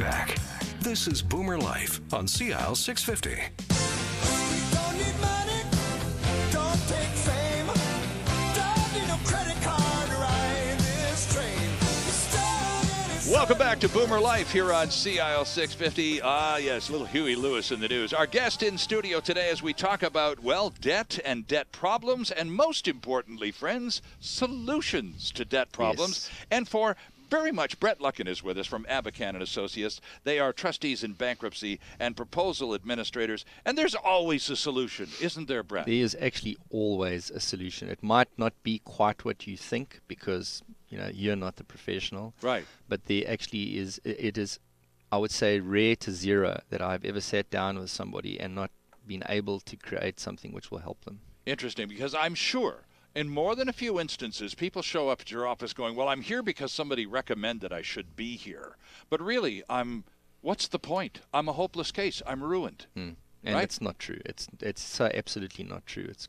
back. This is Boomer Life on CIL 650. Don't need money, don't take fame, don't need no credit card to ride this train. Welcome back to Boomer Life here on CIL 650. Yes, little Huey Lewis in the news. Our guest in studio today as we talk about, well, debt and debt problems, and most importantly, friends, solutions to debt problems. Yes. And for very much, Brett Luckin is with us from Abacan and Associates. They are trustees in bankruptcy and proposal administrators, and there's always a solution, isn't there, Brett? There is actually always a solution. It might not be quite what you think because you're not the professional, right? But there actually is. It is, I would say, rare to zero that I've ever sat down with somebody and not been able to create something which will help them. Interesting, because I'm sure in more than a few instances, people show up at your office going, well, I'm here because somebody recommended I should be here. But really, what's the point? I'm a hopeless case. I'm ruined. And right? It's not true. It's so absolutely not true. It's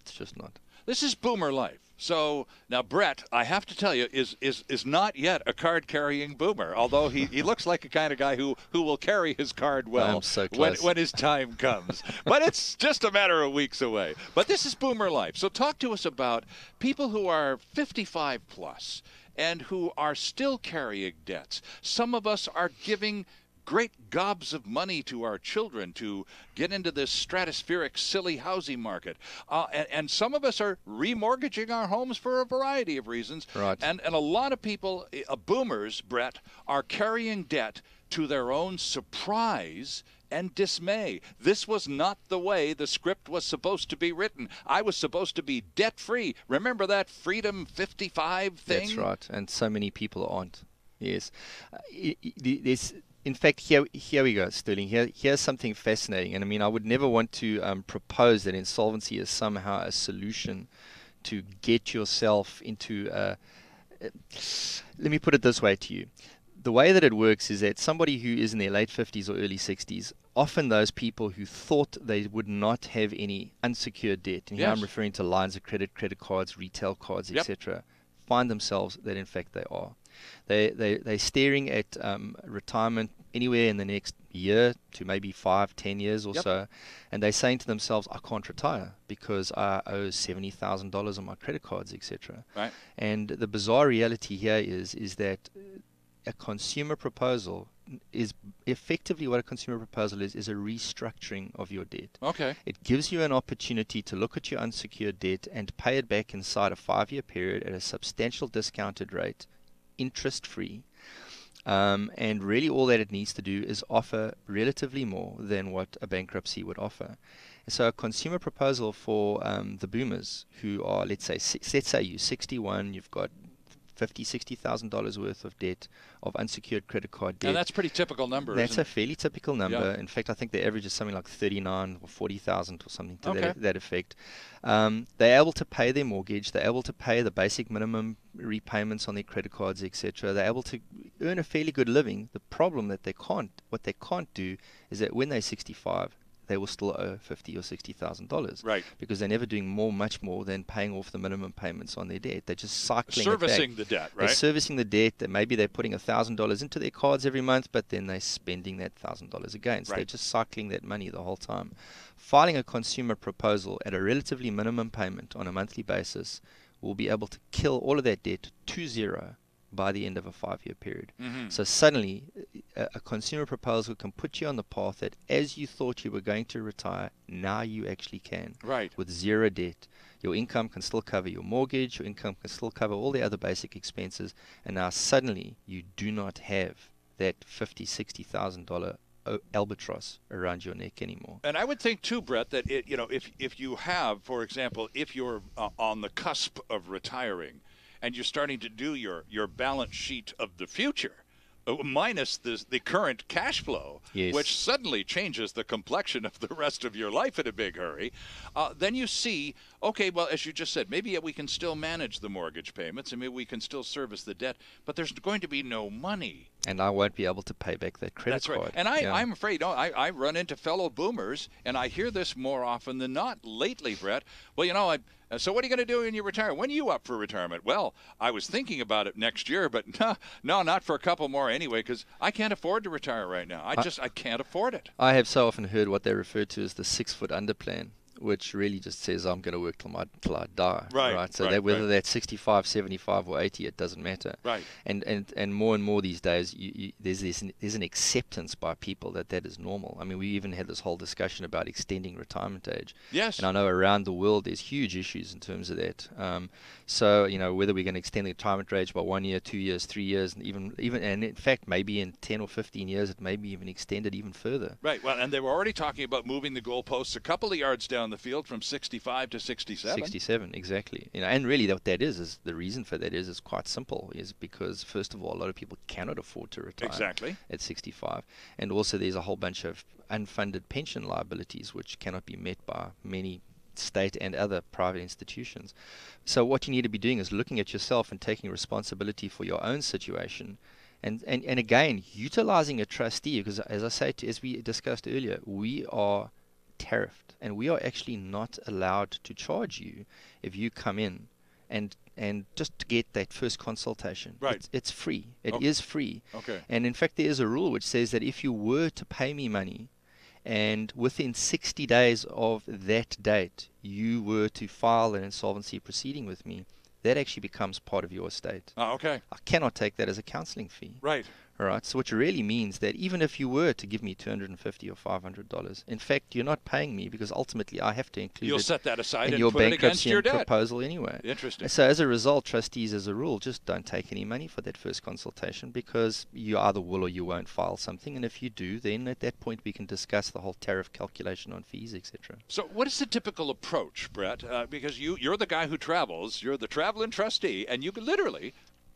just not. This is Boomer Life. So now Brett, I have to tell you, is not yet a card-carrying boomer, although he looks like a kind of guy who will carry his card well so when his time comes. But it's just a matter of weeks away. But this is Boomer Life. So talk to us about people who are 55 plus and who are still carrying debts. Some of us are giving great gobs of money to our children to get into this stratospheric, silly housing market. And some of us are remortgaging our homes for a variety of reasons. Right. And a lot of people, boomers, Brett, are carrying debt to their own surprise and dismay. This was not the way the script was supposed to be written. I was supposed to be debt-free. Remember that Freedom 55 thing? That's right. And so many people aren't. Yes. In fact, here we go, Sterling. Here's something fascinating. And I mean, I would never want to propose that insolvency is somehow a solution to get yourself into let me put it this way to you. The way that it works is that somebody who is in their late 50s or early 60s, often those people who thought they would not have any unsecured debt, and here I'm referring to lines of credit, credit cards, retail cards, etc., find themselves that in fact they are. They're staring at retirement anywhere in the next year to maybe 5-10 years or so, and they're saying to themselves, I can't retire because I owe $70,000 on my credit cards, etc. Right. And the bizarre reality here is that a consumer proposal is effectively what a consumer proposal is a restructuring of your debt. Okay. It gives you an opportunity to look at your unsecured debt and pay it back inside a 5-year period at a substantial discounted rate, interest-free, and really all that it needs to do is offer relatively more than what a bankruptcy would offer. So a consumer proposal for the boomers who are, let's say you're 61, you've got $50,000-$60,000 worth of debt, of unsecured credit card debt. And that's a pretty typical number. That's isn't a fairly typical number. Yeah. In fact, I think the average is something like 39 or 40,000 or something to that effect. They're able to pay their mortgage. They're able to pay the basic minimum repayments on their credit cards, etc. They're able to earn a fairly good living. The problem that what they can't do is that when they're 65, they will still owe $50,000 or $60,000, right? Because they're never doing much more than paying off the minimum payments on their debt. They're just cycling servicing the debt, right? They're servicing the debt. Maybe they're putting $1,000 into their cards every month, but then they're spending that $1,000 again. So they're just cycling that money the whole time. Filing a consumer proposal at a relatively minimum payment on a monthly basis will be able to kill all of that debt to zero by the end of a 5-year period. Mm-hmm. So suddenly, a consumer proposal can put you on the path that as you thought you were going to retire, now you actually can. Right. With zero debt. Your income can still cover your mortgage, your income can still cover all the other basic expenses, and now suddenly you do not have that $50,000, $60,000 albatross around your neck anymore. And I would think too, Brett, that if you have, for example, if you're on the cusp of retiring, and you're starting to do your balance sheet of the future, minus the current cash flow, which suddenly changes the complexion of the rest of your life in a big hurry, then you see, okay, well, as you just said, maybe we can still manage the mortgage payments and maybe we can still service the debt, but there's going to be no money And I won't be able to pay back that credit That's right. card. And I'm afraid, I run into fellow boomers, and I hear this more often than not lately, Brett. Well, so what are you going to do when you retire? When are you up for retirement? Well, I was thinking about it next year, but no, not for a couple more anyway, because I can't afford to retire right now. I can't afford it. I have so often heard what they refer to as the 6 foot under plan, which really just says I'm going to work till I die. Right. So that whether that's 65, 75, or 80, it doesn't matter. Right. And more and more these days, there's an acceptance by people that is normal. I mean, we even had this whole discussion about extending retirement age. Yes. And I know around the world there's huge issues in terms of that. So whether we're going to extend the retirement age by 1 year, 2 years, 3 years, and even and in fact maybe in 10 or 15 years it may be even extended even further. Right. Well, and they were already talking about moving the goalposts a couple of yards down the field from 65 to 67. 67, exactly. And really what that is the reason for that is quite simple, is because first of all a lot of people cannot afford to retire at 65, and also there's a whole bunch of unfunded pension liabilities which cannot be met by many state and other private institutions. So what you need to be doing is looking at yourself and taking responsibility for your own situation. And again, utilizing a trustee, because as we discussed earlier, we are tariffed, and we are actually not allowed to charge you if you come in and just to get that first consultation. Right. It's free. It is free. Okay. And in fact, there is a rule which says that if you were to pay me money, and within 60 days of that date you were to file an insolvency proceeding with me, that actually becomes part of your estate. Oh, okay. I cannot take that as a counseling fee. Right. All right. So which really means that even if you were to give me $250 or $500, in fact, you're not paying me, because ultimately I have to include You'll it set that aside in and your put it against bankruptcy your and debt. proposal anyway. Interesting. So as a result, trustees, as a rule, just don't take any money for that first consultation, because you either will or you won't file something. And if you do, then at that point we can discuss the whole tariff calculation on fees, etc. So what is the typical approach, Brett? Because you're the guy who travels, you're the traveling trustee, and you can literally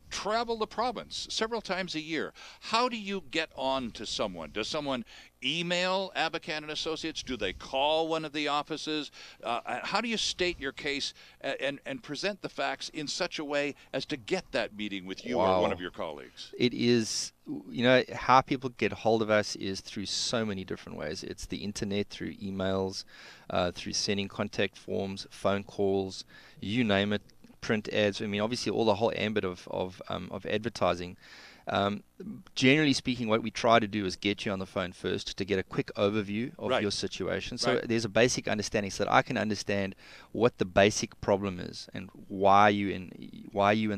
travel the province several times a year. How do you get on to someone? Does someone email Abacan and Associates? Do they call one of the offices? How do you state your case and present the facts in such a way as to get that meeting with you or one of your colleagues? It is, how people get hold of us is through so many different ways. It's the internet, through emails, through sending contact forms, phone calls, you name it. Print ads. I mean, obviously, all the whole ambit of advertising. Generally speaking, what we try to do is get you on the phone first to get a quick overview of your situation. So there's a basic understanding, so that I can understand what the basic problem is and why you in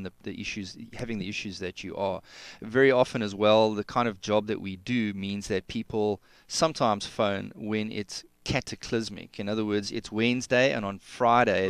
the issues, having the issues that you are. Very often as well, the kind of job that we do means that people sometimes phone when it's cataclysmic. In other words, it's Wednesday, and on Friday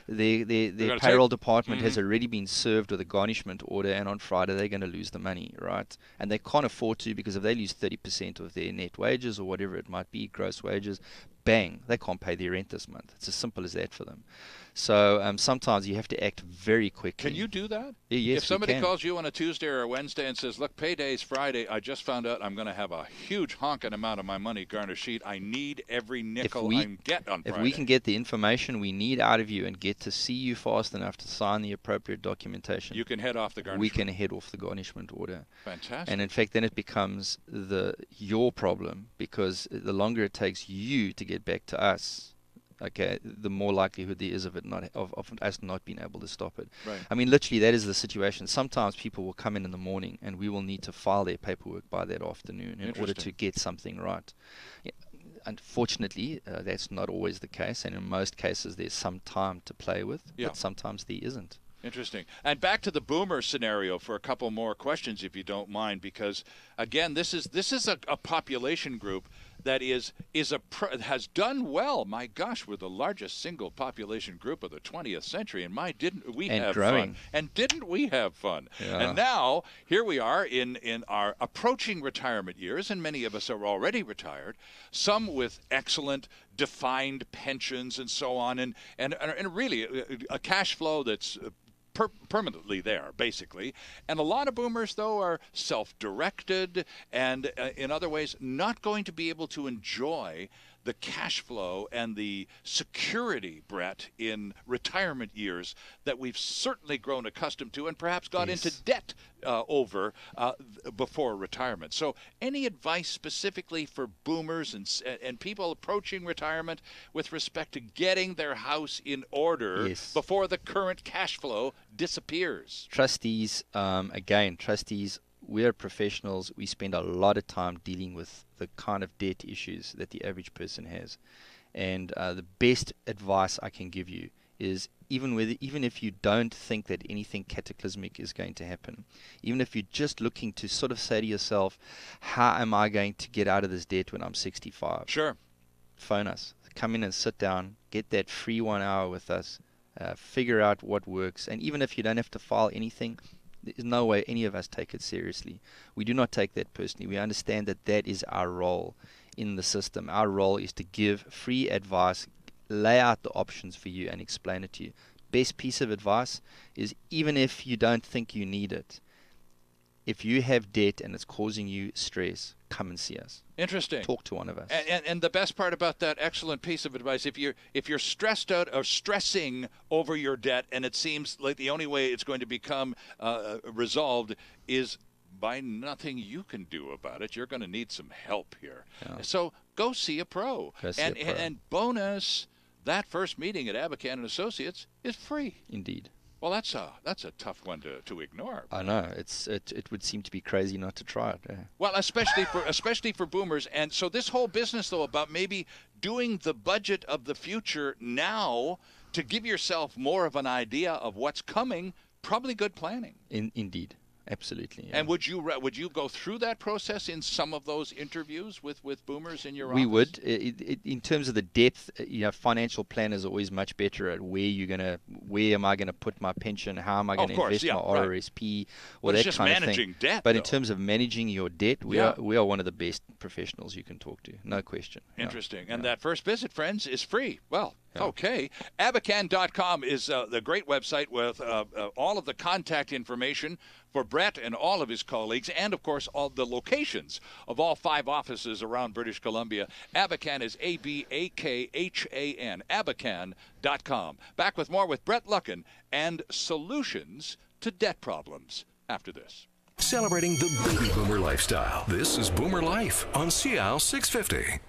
their payroll department has already been served with a garnishment order, and on Friday they're going to lose the money, right? And they can't afford to, because if they lose 30% of their net wages or whatever it might be, gross wages, bang, they can't pay their rent this month. It's as simple as that for them. So sometimes you have to act very quickly. Can you do that? Yes, if somebody calls you on a Tuesday or a Wednesday and says, look, payday's Friday, I just found out I'm going to have a huge honking amount of my money garnished sheet. I need every nickel I can get on Friday. If we can get the information we need out of you and get to see you fast enough to sign the appropriate documentation, you can head off the garnishment. We can head off the garnishment order. Fantastic. And in fact, then it becomes your problem, because the longer it takes you to get back to us, okay, the more likelihood there is of us not being able to stop it. Right. I mean, literally, that is the situation. Sometimes people will come in the morning, and we will need to file their paperwork by that afternoon in order to get something right. Yeah. Unfortunately, that's not always the case, and in most cases there's some time to play with, but sometimes there isn't. Interesting. And back to the boomer scenario for a couple more questions, if you don't mind, because again, this is a population group that has done well. My gosh, we're the largest single population group of the 20th century, and didn't we have growing. fun? And didn't we have fun? Yeah. And now here we are in our approaching retirement years, and many of us are already retired. Some with excellent defined pensions and so on, and really a cash flow that's permanently there, basically. And a lot of boomers, though, are self-directed and in other ways not going to be able to enjoy the cash flow and the security, Brett, in retirement years that we've certainly grown accustomed to and perhaps got Yes. into debt over before retirement. So any advice specifically for boomers and people approaching retirement with respect to getting their house in order Yes. before the current cash flow disappears? Trustees, trustees, we're professionals. We spend a lot of time dealing with the kind of debt issues that the average person has. And the best advice I can give you is even if you don't think that anything cataclysmic is going to happen, even if you're just looking to sort of say to yourself, how am I going to get out of this debt when I'm 65? Sure. Phone us. Come in and sit down. Get that free 1 hour with us. Figure out what works. And even if you don't have to file anything, there's no way any of us take it seriously. We do not take that personally. We understand that that is our role in the system. Our role is to give free advice, lay out the options for you and explain it to you. Best piece of advice is, even if you don't think you need it, if you have debt and it's causing you stress, come and see us. Interesting. Talk to one of us. And the best part about that excellent piece of advice, if you're stressed out or stressing over your debt, and it seems like the only way it's going to become resolved is by nothing you can do about it, you're going to need some help here. Yeah. So go see a pro. Go see a pro. And bonus, that first meeting at Abacan and Associates is free. Indeed. Well, that's a tough one to ignore. I know. It would seem to be crazy not to try it. Well, especially for boomers. And so this whole business, though, about maybe doing the budget of the future now to give yourself more of an idea of what's coming, probably good planning. Indeed. Absolutely. Yeah. And would you go through that process in some of those interviews with boomers in your office? We would. In terms of the depth, financial planners are always much better at where am I gonna put my pension, how am I gonna invest my RRSP, Well, that it's just kind of managing thing. debt, But in though. terms of managing your debt, we are one of the best professionals you can talk to, no question. Yeah. Interesting. And that first visit, friends, is free. Well, okay. Abacan.com is the great website with all of the contact information for Brett and all of his colleagues, and, of course, all the locations of all 5 offices around British Columbia. Abacan is ABAKHAN, Abacan.com. Back with more with Brett Luckin and solutions to debt problems after this. Celebrating the baby boomer lifestyle. This is Boomer Life on CIAL 650.